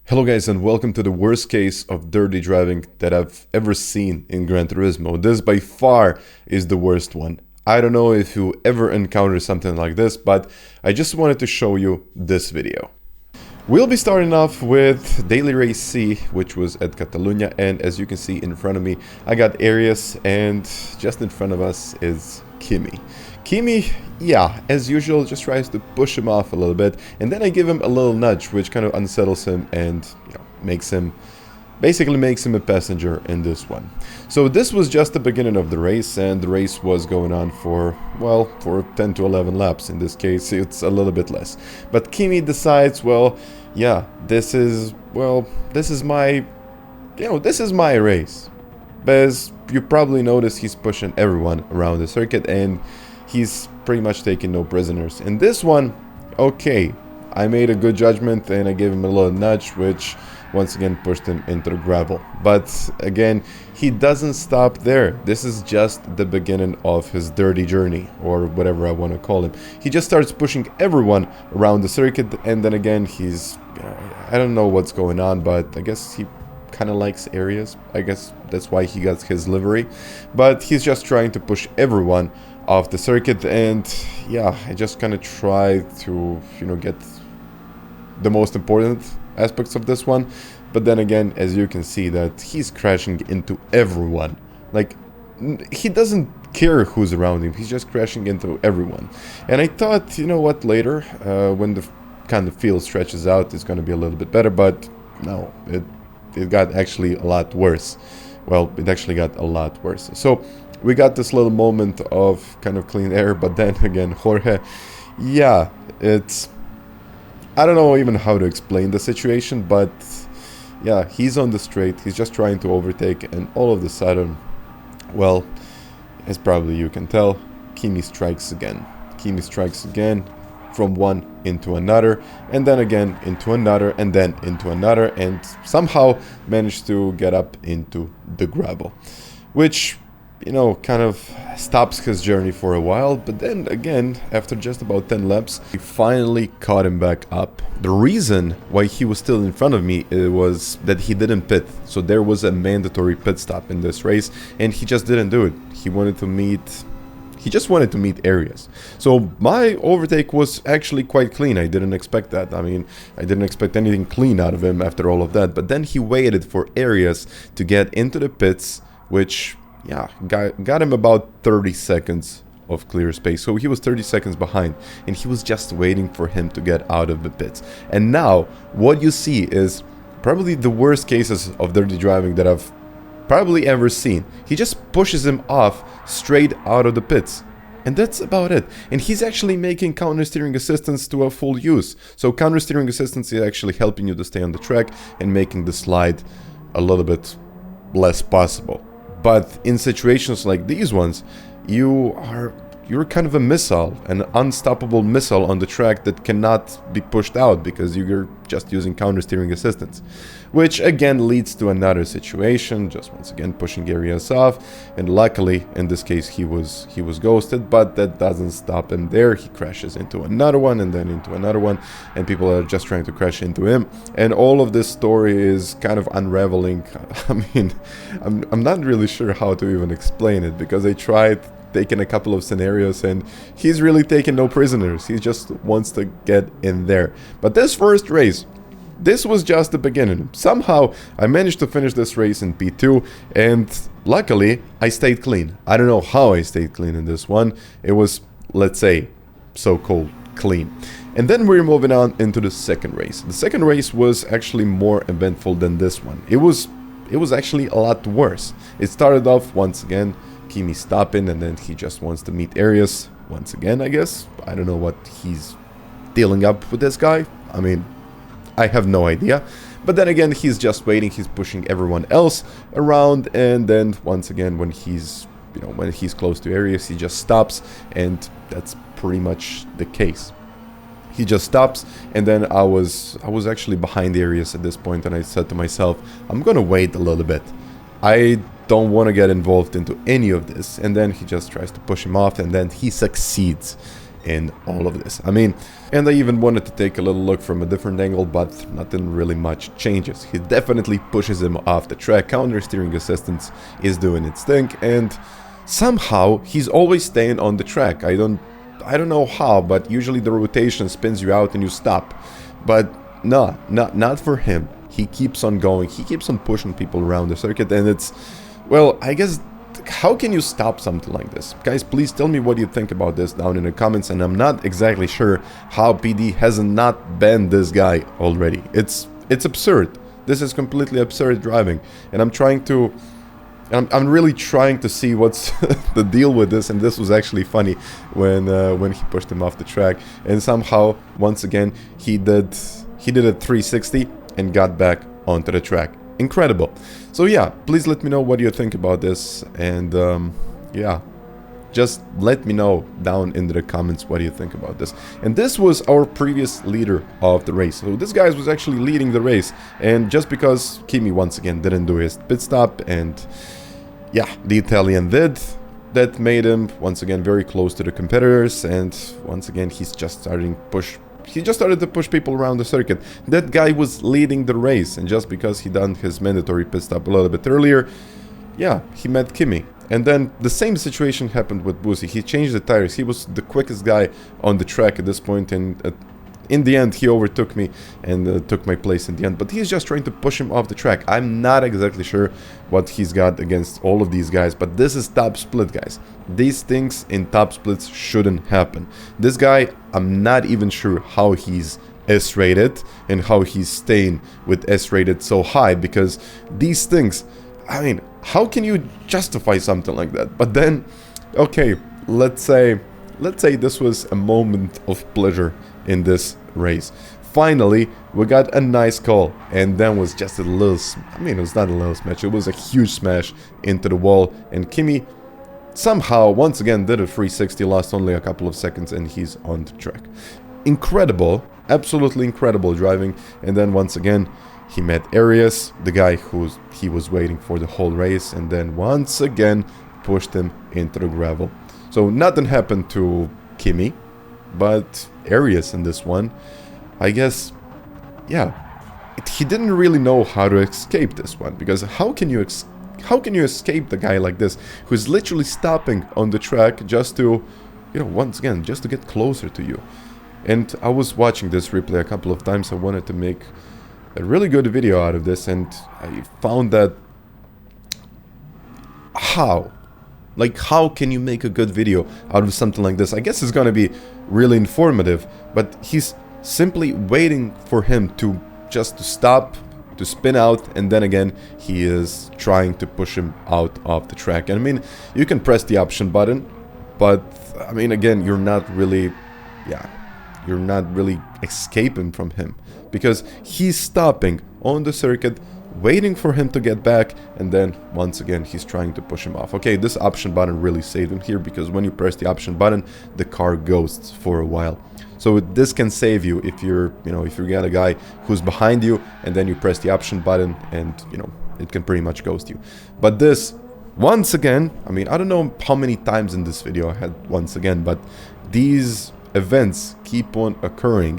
Hello guys, and welcome to the worst case of dirty driving that I've ever seen in Gran Turismo. This by far is the worst one. I don't know if you ever encountered something like this, but I just wanted to show you this video. We'll be starting off with Daily Race C, which was at Catalunya, and as you can see in front of me, I got Arias, and just in front of us is Kimi. Kimi, yeah, as usual, just tries to push him off a little bit, and then I give him a little nudge, which kind of unsettles him and, basically makes him a passenger in this one. So this was just the beginning of the race, and the race was going on for 10 to 11 laps. In this case, it's a little bit less. But Kimi decides, this is my race. But as you probably noticed, he's pushing everyone around the circuit, and he's pretty much taking no prisoners. In this one, okay, I made a good judgment and I gave him a little nudge, which once again pushed him into the gravel. But again, he doesn't stop there. This is just the beginning of his dirty journey, or whatever I want to call him. He just starts pushing everyone around the circuit, and then again, I don't know what's going on, but I guess he kind of likes areas. I guess that's why he got his livery. But he's just trying to push everyone off the circuit, and yeah, I just kind of try to get the most important aspects of this one. But then again, as you can see, that he's crashing into everyone. Like, he doesn't care who's around him, he's just crashing into everyone. And I thought, later, when the kind of field stretches out, it's going to be a little bit better, but no, it got actually a lot worse. Well, it actually got a lot worse. So we got this little moment of kind of clean air, but then again, Jorge, yeah, I don't know even how to explain the situation, but yeah, he's on the straight, he's just trying to overtake, and all of a sudden, well, as probably you can tell, Kimi strikes again. Kimi strikes again from one into another, and then again into another, and then into another, and somehow managed to get up into the gravel, which kind of stops his journey for a while. But then again, after just about 10 laps, he finally caught him back up. The reason why he was still in front of me was that he didn't pit. So there was a mandatory pit stop in this race, and he just didn't do it. He just wanted to meet Arias. So my overtake was actually quite clean. I didn't expect that. I mean, I didn't expect anything clean out of him after all of that. But then he waited for Arias to get into the pits, which got him about 30 seconds of clear space. So he was 30 seconds behind, and he was just waiting for him to get out of the pits. And now what you see is probably the worst cases of dirty driving that I've probably ever seen. He just pushes him off straight out of the pits, and that's about it. And he's actually making counter steering assistance to a full use. So counter steering assistance is actually helping you to stay on the track and making the slide a little bit less possible. But in situations like these ones, you're kind of a missile, an unstoppable missile on the track that cannot be pushed out because you're just using counter steering assistance, which again leads to another situation, just once again pushing Arias off. And luckily in this case he was ghosted, but that doesn't stop him there. He crashes into another one, and then into another one, and people are just trying to crash into him. And all of this story is kind of unraveling. I mean, I'm not really sure how to even explain it, because I tried taking a couple of scenarios, and he's really taking no prisoners. He just wants to get in there. But this first race, this was just the beginning. Somehow I managed to finish this race in P2, and luckily I stayed clean. I don't know how I stayed clean in this one. It was, let's say, so-called clean. And then we're moving on into the second race. The second race was actually more eventful than this one. It was actually a lot worse. It started off once again Kimi stopping, and then he just wants to meet Arias once again, I guess. I don't know what he's dealing up with this guy. I mean, I have no idea. But then again, he's just waiting, he's pushing everyone else around, and then once again when he's close to Arias, he just stops, and that's pretty much the case. He just stops, and then I was actually behind Arias at this point, and I said to myself, I'm gonna wait a little bit. I don't want to get involved into any of this. And then he just tries to push him off, and then he succeeds. in all of this. I mean, and I even wanted to take a little look from a different angle, but nothing really much changes. He definitely pushes him off the track. Counter steering assistance is doing its thing, and somehow he's always staying on the track. I don't know how, but usually the rotation spins you out and you stop. But no, not for him. He keeps on going. He keeps on pushing people around the circuit, and it's, well, I guess, how can you stop something like this? Guys, please tell me what you think about this down in the comments, and I'm not exactly sure how PD hasn't not banned this guy already. It's absurd. This is completely absurd driving, and I'm really trying to see what's the deal with this, and this was actually funny when he pushed him off the track, and somehow once again he did a 360 and got back onto the track. Incredible. So yeah, please let me know what you think about this, and yeah, just let me know down in the comments what you think about this. And this was our previous leader of the race. So this guy was actually leading the race, and just because Kimi once again didn't do his pit stop, and yeah, the Italian did, that made him once again very close to the competitors, and once again he just started to push people around the circuit. That guy was leading the race, and just because he done his mandatory pit stop a little bit earlier, yeah, he met Kimi. And then the same situation happened with Busi. He changed the tires. He was the quickest guy on the track at this point, and in the end he overtook me and took my place in the end. But he's just trying to push him off the track. I'm not exactly sure what he's got against all of these guys, but this is top split, guys. These things in top splits shouldn't happen. This guy, I'm not even sure how he's S-rated and how he's staying with S-rated so high, because these things, I mean, how can you justify something like that? But then, okay, let's say this was a moment of pleasure in this race. Finally, we got a nice call, and then was just a little, I mean, it was not a little smash, it was a huge smash into the wall, and Kimi somehow once again did a 360, lost only a couple of seconds, and he's on the track. Incredible, absolutely incredible driving. And then once again he met Arias, the guy he was waiting for the whole race, and then once again pushed him into the gravel. So nothing happened to Kimi, but Arias in this one, I guess, yeah, he didn't really know how to escape this one, because how can you escape the guy like this, who's literally stopping on the track just to, you know, once again, just to get closer to you? And I was watching this replay a couple of times. I wanted to make a really good video out of this, and I found that how can you make a good video out of something like this? I guess it's gonna be really informative, but he's simply waiting for him to just stop, to spin out, and then again he is trying to push him out of the track. And I mean, you can press the option button, but I mean, again, you're not really escaping from him, because he's stopping on the circuit, waiting for him to get back, and then once again he's trying to push him off. Okay, this option button really saved him here, because when you press the option button, the car ghosts for a while. So this can save you if you're, if you get a guy who's behind you and then you press the option button, and it can pretty much ghost you. But this, once again, I mean, I don't know how many times in this video I had once again, but these events keep on occurring.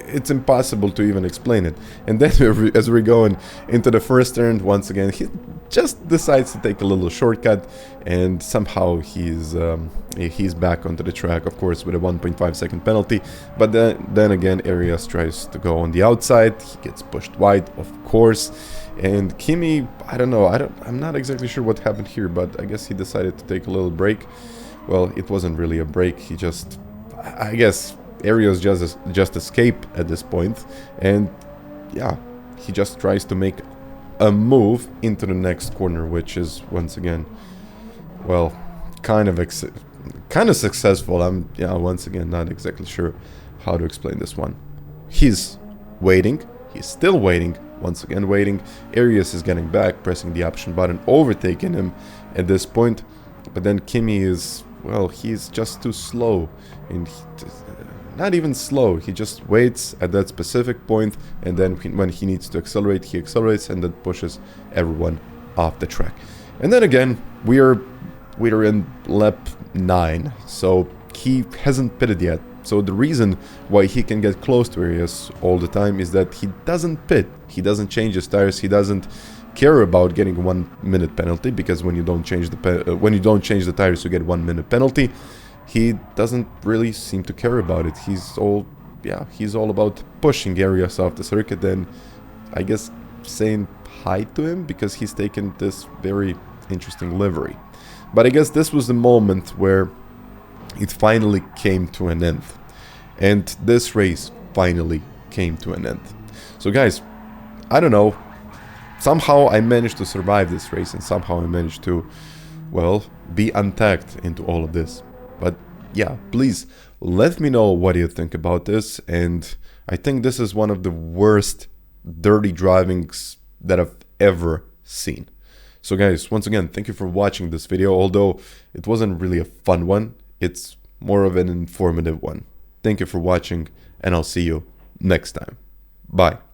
It's impossible to even explain it. And then as we're going into the first turn, once again he just decides to take a little shortcut, and somehow he's back onto the track, of course with a 1.5 second penalty. But then again Arias tries to go on the outside, he gets pushed wide, of course, and Kimi, I don't know, I'm not exactly sure what happened here, but I guess he decided to take a little break. Well, it wasn't really a break, he just, I guess Arias just escaped at this point, and yeah, he just tries to make a move into the next corner, which is once again, well, kind of successful. I'm once again not exactly sure how to explain this one. He's waiting, he's still waiting, once again waiting. Arias is getting back, pressing the option button, overtaking him at this point, but then Kimi is, well, he's just too slow, and not even slow, he just waits at that specific point, and then when he needs to accelerate, he accelerates, and that pushes everyone off the track. And then again, we're in lap 9, so he hasn't pitted yet. So the reason why he can get close to areas all the time is that he doesn't pit. He doesn't change his tires. He doesn't care about getting a 1 minute penalty, because when you don't change the tires, you get 1 minute penalty. He doesn't really seem to care about it. He's all about pushing areas off the circuit, and I guess saying hi to him, because he's taken this very interesting livery. But I guess this was the moment where it finally came to an end, and this race finally came to an end. So guys, I don't know, somehow I managed to survive this race, and somehow I managed to, well, be untagged into all of this. But yeah, please let me know what you think about this. And I think this is one of the worst dirty drivings that I've ever seen. So guys, once again, thank you for watching this video. Although it wasn't really a fun one, it's more of an informative one. Thank you for watching, and I'll see you next time. Bye.